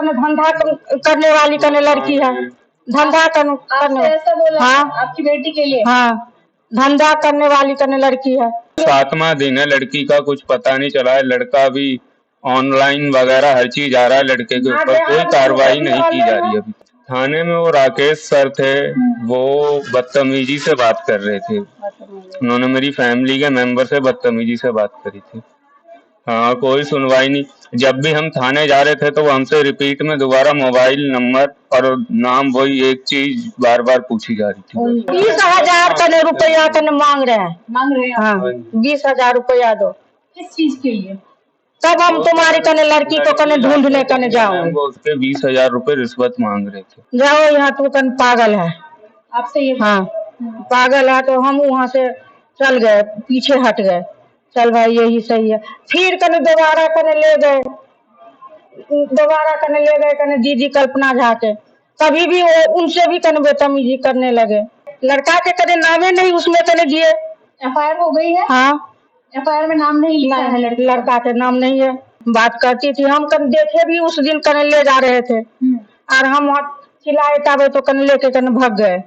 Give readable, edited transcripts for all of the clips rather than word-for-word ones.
धंधा करने वाली कने लड़की है, धंधा करने ऐसा बोला? हाँ आपकी बेटी के लिए? हाँ, धंधा करने वाली कने लड़की है। 7वां दिन है, लड़की का कुछ पता नहीं चला है। लड़का भी ऑनलाइन वगैरह हर चीज आ रहा है, लड़के के ऊपर कोई कार्रवाई नहीं की जा रही अभी। थाने में वो राकेश सर थे, वो बदतमीजी से बात कर रहे थे। उन्होंने मेरी फैमिली के मेंबर से बदतमीजी से बात करी थी। हाँ, कोई सुनवाई नहीं। जब भी हम थाने जा रहे थे तो वो हमसे रिपीट में दोबारा मोबाइल नंबर और नाम, वही एक चीज बार बार पूछी जा रही थी। 20,000 कने रुपया कने मांग रहे हैं। हाँ, 20,000 रुपया दो। किस चीज के लिए? तब हम तुम्हारी कने लड़की को कने ढूंढने कने जाओगे। वो उसके 20,000 रुपए रिश्वत मांग रहे थे। जाओ, यहाँ तू कन पागल है। आपसे ये? हाँ, पागल है। तो हम वहाँ से चल गए, पीछे हट गए। चल भाई यही सही है। फिर कने दोबारा कने ले गए, कने दीदी कल्पना झा के। तभी भी वो उनसे भी कने बदतमीजी करने लगे। लड़का के कने नामे नहीं उसमें कने दिए। FIR हो गई है? हाँ, FIR में नाम नहीं लिखा है लड़का के नाम नहीं है। बात करती थी, हम कन देखे भी उस दिन कने ले जा रहे थे और हम चिल्लाए ताबे तो कने लेके कने भाग गए।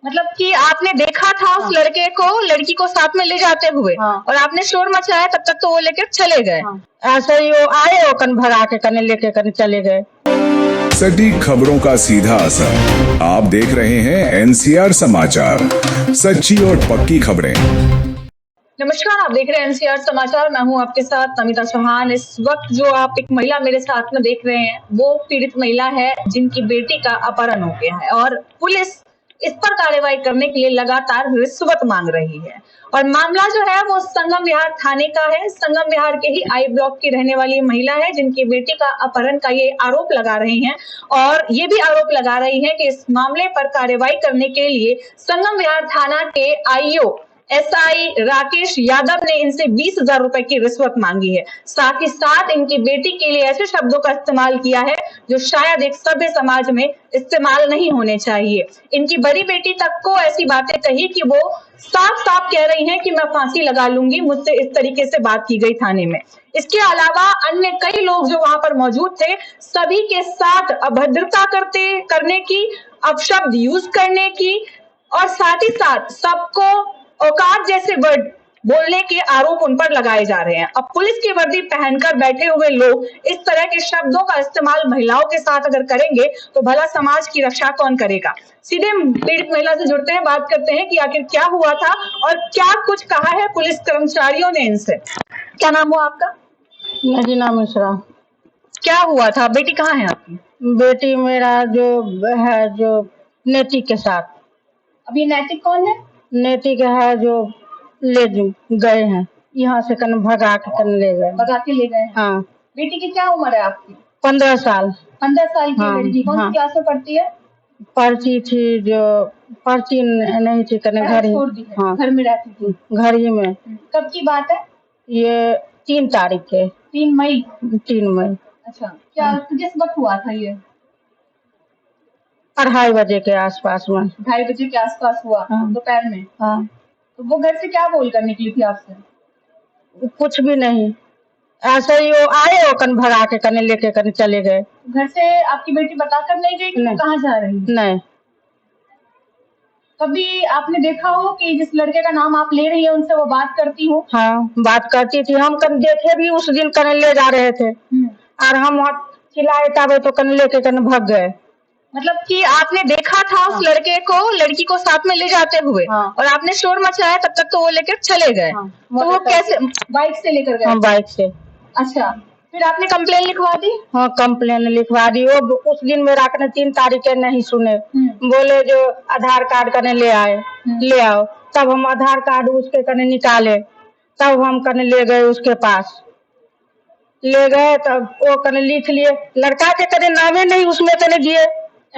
मतलब कि आपने देखा था उस लड़के को, लड़की को साथ में ले जाते हुए? और आपने शोर मचाया, तब तक तो वो लेकर चले गए। ऐसे ही वो आए, वो कन भगा के कने लेके कने चले गए। सटीक खबरों का सीधा असर। आप देख रहे हैं NCR समाचार, सच्ची और पक्की खबरें। नमस्कार, आप देख रहे हैं NCR समाचार। मैं हूं आपके साथ नमिता चौहान। इस वक्त जो आप एक महिला मेरे साथ में देख रहे हैं, वो पीड़ित महिला है जिनकी बेटी का अपहरण हो गया है और पुलिस इस पर कार्रवाई करने के लिए लगातार रिश्वत मांग रही है। और मामला जो है वो संगम विहार थाने का है। संगम विहार के ही I ब्लॉक की रहने वाली महिला है जिनकी बेटी का अपहरण का ये आरोप लगा रही हैं और ये भी आरोप लगा रही है कि इस मामले पर कार्रवाई करने के लिए संगम विहार थाना के IO SI राकेश यादव ने इनसे 20,000 रुपए की रिश्वत मांगी है। साथ ही साथ इनकी बेटी के लिए ऐसे शब्दों का इस्तेमाल किया है जो शायद एक सभ्य समाज में इस्तेमाल नहीं होने चाहिए। इनकी बड़ी बेटी तक को ऐसी बातें कही कि वो साफ साफ कह रही हैं कि मैं फांसी लगा लूंगी, मुझसे इस तरीके से बात की गई थाने में। इसके अलावा अन्य कई लोग जो वहां पर मौजूद थे, सभी के साथ अभद्रता करने की, अपशब्द यूज करने की और साथ ही साथ सबको औकात जैसे वर्ड बोलने के आरोप उन पर लगाए जा रहे हैं। अब पुलिस की वर्दी पहनकर बैठे हुए लोग इस तरह के शब्दों का इस्तेमाल महिलाओं के साथ अगर करेंगे तो भला समाज की रक्षा कौन करेगा। सीधे पीड़ित महिला से जुड़ते हैं, बात करते हैं कि आखिर क्या हुआ था और क्या कुछ कहा है पुलिस कर्मचारियों ने इनसे। क्या नाम हुआ आपका? नगीना मिश्रा। क्या हुआ था? बेटी कहाँ है आपकी? बेटी मेरा जो है, जो नैतिक के साथ। अभी नैतिक कौन है? नैतिक है जो ले गए हैं, यहाँ से कन भगा के कन ले गए। भगा के ले गए? हाँ। बेटी की क्या उम्र है आपकी? 15 साल। 15 साल की लड़की। कौन सी क्लास में पढ़ती है? पर्ची थी, जो पर्ची नहीं थी कने घर ही। हाँ, घर में रहती थी? घर ही में। कब की बात है ये? 3 तारीख के। 3 मई? 3 मई। अच्छा, क्या किस वक्त हुआ था ये? 2:30 बजे के आसपास में। 2:30 बजे के आसपास हुआ? दोपहर में? हाँ। तो वो घर से क्या बोल कर निकली थी आपसे? कुछ भी नहीं, ऐसे ही वो आए, वो कन भगा के कने लेके कने चले गए। घर से आपकी बेटी बताकर नहीं गई कि कहाँ जा रही है? नहीं। कभी आपने देखा हो कि जिस लड़के का नाम आप ले रही है उनसे वो बात करती हो? हाँ, बात करती थी। हम कन देखे भी उस दिन कने ले जा रहे थे और हम चिल्लाए ताबे तो कने लेके कने भाग गए। मतलब कि आपने देखा था उस लड़के को, लड़की को साथ में ले जाते हुए और आपने शोर मचाया, तब तक तो वो लेकर चले गए। तो वो कैसे? बाइक से लेकर गए? हाँ, बाइक से। अच्छा, फिर आपने कंप्लेन लिखवा दी? हाँ, कंप्लेन लिखवा दी। वो उस दिन मेरा कने 3 तारीख के नहीं सुने, बोले जो आधार कार्ड कने ले आए, ले आओ। तब हम आधार कार्ड उसके कने निकाले, तब हम कने ले गए उसके पास। ले गए तब वो कने लिख लिए। लड़का के कने नामे नहीं उसमें कने दिए।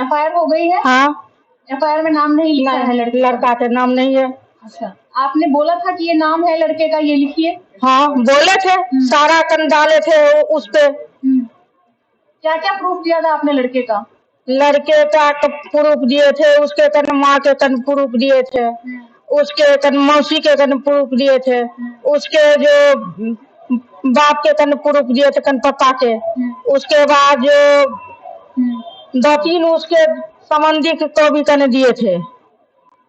FIR हो गई है? हाँ। FIR में नाम नहीं लिखा है लड़का के नाम नहीं है। अच्छा, आपने बोला था कि ये नाम है लड़के का, ये लिखिए? हाँ, बोले थे, सारा कन डाले थे उस पे। क्या क्या प्रूफ दिया था आपने लड़के का? लड़के का प्रूफ दिए थे, उसके कन माँ के कन प्रूफ दिए थे, उसके कन मौसी के कन प्रूफ दिए थे, उसके जो बाप के कन प्रूफ दिए थे, कन पापा के। उसके बाद जो 2-3 उसके संबंधी को भी कने दिए थे।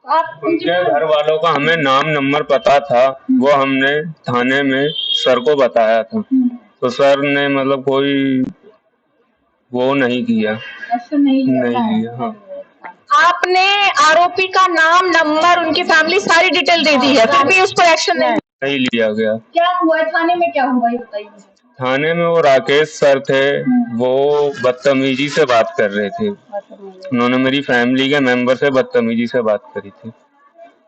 आप उनके घर वालों का हमें नाम नंबर पता था, वो हमने थाने में सर को बताया था, तो सर ने मतलब कोई वो नहीं किया, एक्शन नहीं नहीं लिया। हाँ, आपने आरोपी का नाम नंबर उनकी फैमिली सारी डिटेल दे दी है, फिर भी उस पर एक्शन नहीं लिया गया। क्या हुआ है थाने में, क्या हुआ ये बताइए मुझे। थाने में वो राकेश सर थे, वो बदतमीजी से बात कर रहे थे, उन्होंने मेरी फैमिली के मेंबर से बदतमीजी से बात करी थी।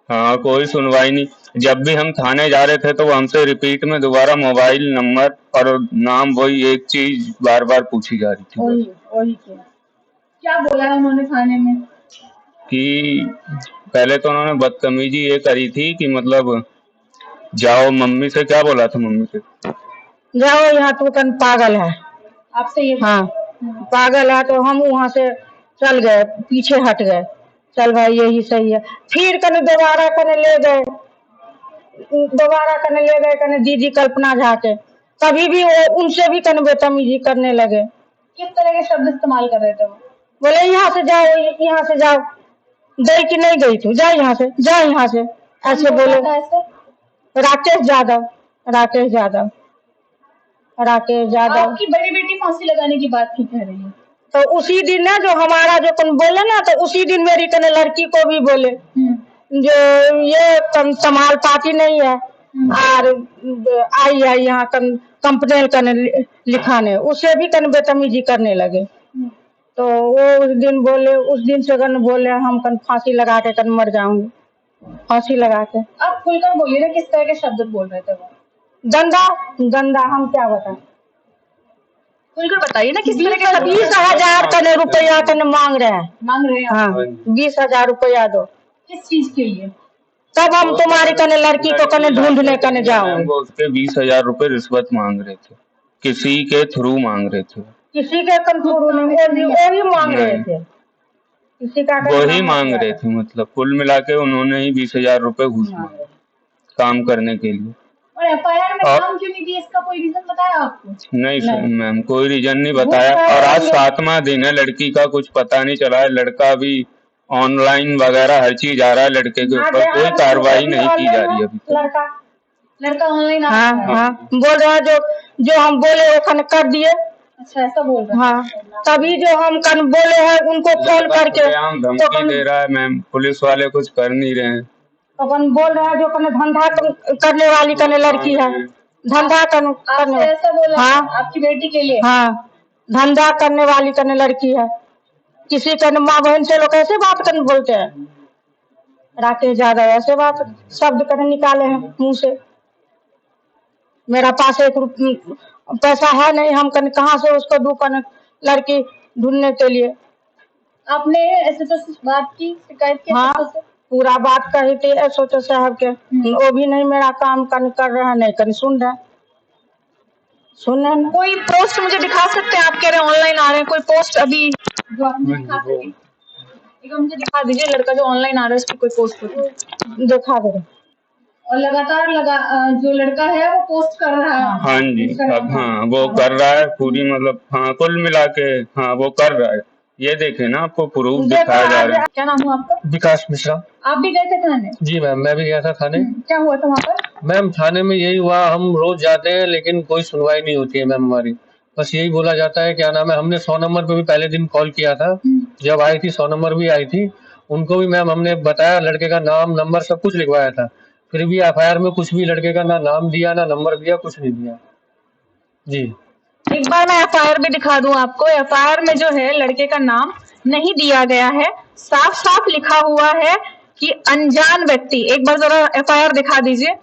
हाँ, कोई सुनवाई नहीं। जब भी हम थाने जा रहे थे तो वो हमसे रिपीट में दोबारा मोबाइल नंबर और नाम, वही एक चीज बार बार पूछी जा रही थी क्या बोला है उन्होंने थाने में? कि पहले तो उन्होंने बदतमीजी ये करी थी कि मतलब जाओ, मम्मी से क्या बोला था, मम्मी से जाओ यहाँ तू कन पागल है, आपसे ये हाँ पागल है। तो हम वहाँ से चल गए, पीछे हट गए, चल भाई यही सही है। फिर कने दोबारा कने ले गए, कने दीदी कल्पना झा के, तभी भी वो उनसे भी कने बदतमीजी करने लगे। किस तरह के शब्द इस्तेमाल कर रहे थे वो? बोले यहाँ से जाओ, यहाँ से जाओ, गई कि नहीं गई तू, जा यहाँ से, जा यहाँ से, ऐसे बोले। ऐसे राकेश यादव, राकेश यादव, राकेश यादव। आपकी बड़ी बेटी फांसी लगाने की बात क्यों कह रही है? तो उसी दिन ना जो हमारा जो कन बोले ना, तो उसी दिन मेरी कने लड़की को भी बोले जो ये समाल पार्टी नहीं है और आई है यहाँ कंप्लेन करने लिखाने, उसे भी कन बदतमीजी करने लगे। तो वो उस दिन बोले, उस दिन से कन बोले हम कन फांसी लगा के कन मर जाऊंगी, फांसी लगा के। आप खुलकर बोलिए ना, किस तरह के शब्द बोल रहे थे वो? गंदा गंदा, हम क्या बताएं, खुलकर बताइए ना किस तरह के शब्द 20,000 कने रुपया कने मांग रहे हैं। मांग रहे हैं आप? हाँ 20,000 रुपया दो, किस चीज के लिए? तब हम तुम्हारी कने लड़की को कने ढूंढने कने जाओगे। वो उसके 20,000 रुपए रिश्वत मांग रहे थे, किसी के थ्रू मांग रहे थे, किसी के कंट्रोल नहीं, वो ही मांग रहे थे, किसी का वो ही मांग रहे थे। मतलब कुल मिला के उन्होंने ही 20,000 रुपए घूस मांगे काम करने के लिए। और एफआईआर में नाम क्यों नहीं दिया, इसका कोई रीजन बताया आपको? नहीं सर मैम, कोई रीजन नहीं बताया। और आज 7वां दिन है, लड़की का कुछ पता नहीं चला है, लड़का भी ऑनलाइन वगैरह हर चीज आ रहा है, लड़के के ऊपर कोई कार्रवाई नहीं की जा रही अभी तक। लड़का ऑनलाइन हाँ बोल रहा है, जो हम बोले वो कन कर दिए। अच्छा ऐसा बोल रहा है? हाँ तभी जो हम कन बोले हैं उनको फोन करके धमकी दे रहा है मैम, पुलिस वाले कुछ कर नहीं रहे हैं। अपन बोल रहा है जो कने धंधा करने वाली कने लड़की है, धंधा करने, ऐसा बोला? हाँ आपकी बेटी के लिए? हाँ धंधा करने वाली कने लड़की है। किसी कने माँ बहन से लोग ऐसे बात करने बोलते हैं, राकेश यादव ऐसे बात शब्द कने निकाले हैं मुंह से। मेरा पास 1 पैसा है नहीं, हम कने कहाँ से उसको दूं कने लड़की ढूंढने के लिए। आपने ऐसे तो बात की, शिकायत की? हाँ पूरा बात कही थी एसओ साहब के, वो भी नहीं मेरा काम कर रहा है, नहीं कहीं सुन रहे, सुन रहे ना। कोई पोस्ट मुझे दिखा सकते हैं? आप कह रहे हैं ऑनलाइन आ रहे हैं, कोई पोस्ट अभी जो आप मुझे दिखा सकें? एक मुझे दिखा दीजिए, लड़का जो ऑनलाइन आ रहा है उसकी कोई पोस्ट हो दिखा दे। और लगातार जो लड़का है वो पोस्ट कर रहा है? हाँ जी, अब हाँ वो कर रहा है पूरी, मतलब हाँ कुल मिला के हाँ वो कर रहा है। ये देखे ना, आपको प्रूफ दिखाया जा रहा है। क्या नाम हुआ आपका? विकास मिश्रा। आप भी गए थे थाने? जी मैम, मैं भी गया था थाने। क्या हुआ था वहाँ पर? मैम थाने में यही हुआ, हम रोज जाते हैं लेकिन कोई सुनवाई नहीं होती है मैम हमारी। बस यही बोला जाता है, क्या नाम है, हमने 100 नंबर पे भी पहले दिन कॉल किया था, जब आई थी 100 नंबर भी आई थी, उनको भी मैम हमने बताया, लड़के का नाम नंबर सब कुछ लिखवाया था, फिर भी एफआईआर में कुछ भी लड़के का ना नाम दिया ना नंबर दिया, कुछ नहीं दिया जी। एक बार मैं एफआईआर भी दिखा दूं आपको। एफआईआर में जो है लड़के का नाम नहीं दिया गया है, साफ साफ लिखा हुआ है कि अनजान व्यक्ति। एक बार जरा एफआईआर दिखा दीजिए।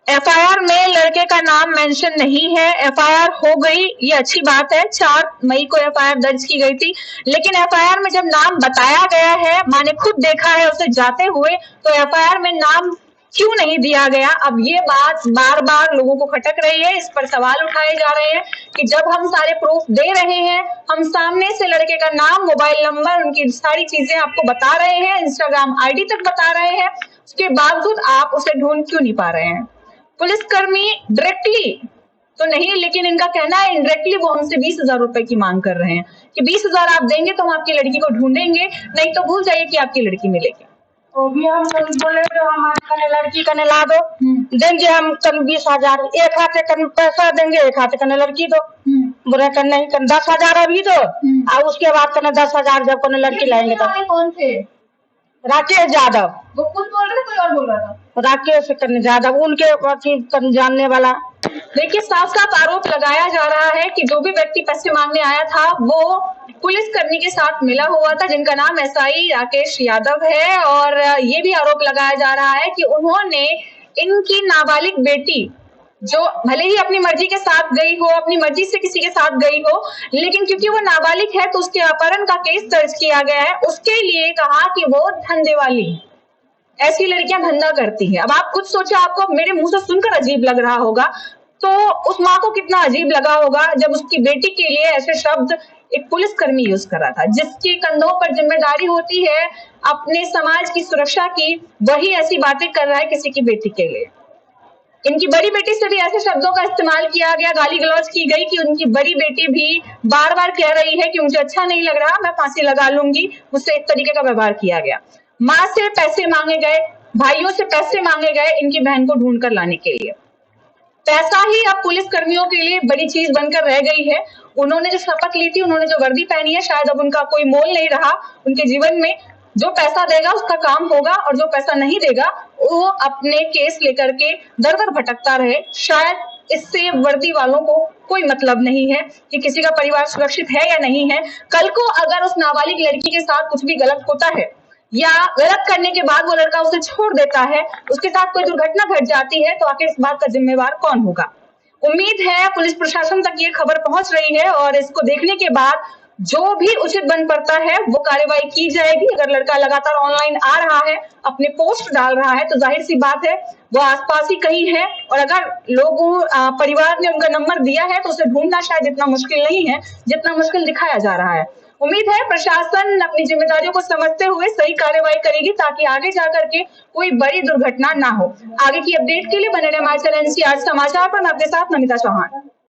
एफआईआर में लड़के का नाम मेंशन नहीं है। एफआईआर हो गई, ये अच्छी बात है, 4 मई को एफआईआर दर्ज की गई थी, लेकिन एफआईआर में जब नाम बताया गया है, मैंने खुद देखा है उसे जाते हुए, तो एफआईआर में नाम क्यों नहीं दिया गया? अब ये बात बार बार लोगों को खटक रही है, इस पर सवाल उठाए जा रहे हैं कि जब हम सारे प्रूफ दे रहे हैं, हम सामने से लड़के का नाम, मोबाइल नंबर, उनकी सारी चीजें आपको बता रहे हैं, इंस्टाग्राम आईडी तक बता रहे हैं, उसके बावजूद आप उसे ढूंढ क्यों नहीं पा रहे हैं? पुलिसकर्मी डायरेक्टली तो नहीं, लेकिन इनका कहना है इनडायरेक्टली वो हमसे 20,000 रुपए की मांग कर रहे हैं कि 20,000 आप देंगे तो हम आपकी लड़की को ढूंढेंगे, नहीं तो भूल जाइए कि आपकी लड़की मिलेगी। वो भी हम बोले जो हमारे कने लड़की कने ला दो, देंगे हम कन 20,000, एक हाथे कन पैसा देंगे, एक हाथे कने लड़की दो। बोले कन नहीं, कन 10,000 अभी दो, और उसके बाद कने 10,000 जब कने लड़की लाएंगे तो। कौन थे? राकेश यादव। वो खुद बोल रहे थे, कोई और बोल रहा था? राकेश कन यादव, उनके अथी कन जानने वाला। देखिए, साफ साफ आरोप लगाया जा रहा है कि जो भी व्यक्ति पैसे मांगने आया था वो पुलिसकर्मी के साथ मिला हुआ था, जिनका नाम एसआई राकेश यादव है। और ये भी आरोप लगाया जा रहा है कि उन्होंने इनकी नाबालिग बेटी, जो भले ही अपनी मर्जी के साथ गई हो, अपनी मर्जी से किसी के साथ गई हो, लेकिन क्योंकि वो नाबालिग है तो उसके अपहरण का केस दर्ज किया गया है। उसके लिए कहा कि वो धंधे वाली है, ऐसी लड़कियां धंधा करती हैं। अब आप खुद सोचे, आपको मेरे मुंह से सुनकर अजीब लग रहा होगा, तो उस माँ को कितना अजीब लगा होगा जब उसकी बेटी के लिए ऐसे शब्द एक पुलिसकर्मी यूज कर रहा था, जिसके कंधों पर जिम्मेदारी होती है अपने समाज की सुरक्षा की, वही ऐसी बातें कर रहा है किसी की बेटी के लिए। इनकी बड़ी बेटी से भी ऐसे शब्दों का इस्तेमाल किया गया, गाली गलौज की गई कि उनकी बड़ी बेटी भी बार बार कह रही है कि मुझे अच्छा नहीं लग रहा, मैं फांसी लगा लूंगी। मुझसे एक तरीके का व्यवहार किया गया। माँ से पैसे मांगे गए, भाइयों से पैसे मांगे गए इनकी बहन को ढूंढ कर लाने के लिए। पैसा ही अब पुलिस कर्मियों के लिए बड़ी चीज बनकर रह गई है। उन्होंने जो शपथ ली थी, उन्होंने जो वर्दी पहनी है, शायद अब उनका कोई मोल नहीं रहा उनके जीवन में। जो पैसा देगा उसका काम होगा, और जो पैसा नहीं देगा वो अपने केस लेकर के दर दर भटकता रहे। शायद इससे वर्दी वालों को कोई मतलब नहीं है कि किसी का परिवार सुरक्षित है या नहीं है। कल को अगर उस नाबालिग लड़की के साथ कुछ भी गलत होता है, या गलत करने के बाद वो लड़का उसे छोड़ देता है, उसके साथ कोई दुर्घटना घट जाती है, तो आखिर इस बात का जिम्मेवार कौन होगा। उम्मीद है पुलिस प्रशासन तक ये खबर पहुंच रही है, और इसको देखने के बाद जो भी उचित बन पड़ता है वो कार्रवाई की जाएगी। अगर लड़का लगातार ऑनलाइन आ रहा है, अपने पोस्ट डाल रहा है, तो जाहिर सी बात है वो आसपास ही कहीं है, और अगर लोगों परिवार ने उनका नंबर दिया है तो उसे ढूंढना शायद इतना मुश्किल नहीं है जितना मुश्किल दिखाया जा रहा है। उम्मीद है प्रशासन अपनी जिम्मेदारियों को समझते हुए सही कार्रवाई करेगी, ताकि आगे जाकर के कोई बड़ी दुर्घटना ना हो। आगे की अपडेट के लिए बने रहे हमारे चैनल एनसीआर समाचार पर। मैं आपके साथ नमिता चौहान।